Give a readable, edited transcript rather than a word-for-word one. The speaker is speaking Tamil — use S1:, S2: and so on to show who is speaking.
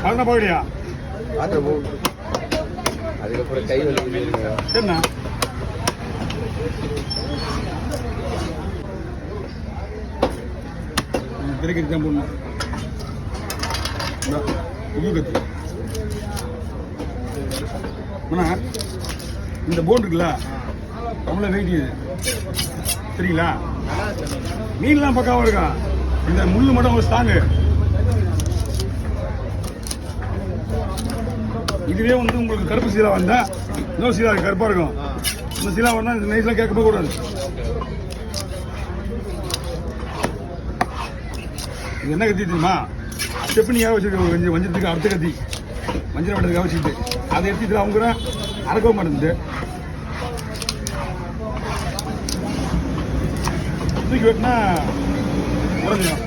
S1: கலந்தா போகலையா?
S2: அதுக்கப்புறம் கை வலி
S1: சரிண்ணா. திரைக்கறி தான் போடணும். கத்து இந்த போன் இருக்குல்ல அவ்வளோ வெயிட் இது சரிங்களா? மீன்லாம் பக்காவாக இருக்கா. இந்த முள்ளு மட்டும் ஒரு ஸ்ட்ராங்கு. இதுவே வந்து உங்களுக்கு கருப்பு சீலா வந்தா இன்னொரு சீலா கருப்பாக இருக்கும். இந்த சீலா வந்தால் இந்த நைட்லாம் கேட்க போகக்கூடாது. இது என்ன கத்தி தெரியுமா? ஸ்டெப்னியாக வச்சுருக்க ஒரு வஞ்சத்துக்கு அடுத்த கத்தி மஞ்சள் வெட்டத்துக்காக வச்சுக்கிட்டு அதை எடுத்துட்டு அவங்க அறக்கவும் மாட்டேங்குது. தூக்கி வெட்டினா உடஞ்சிடும்.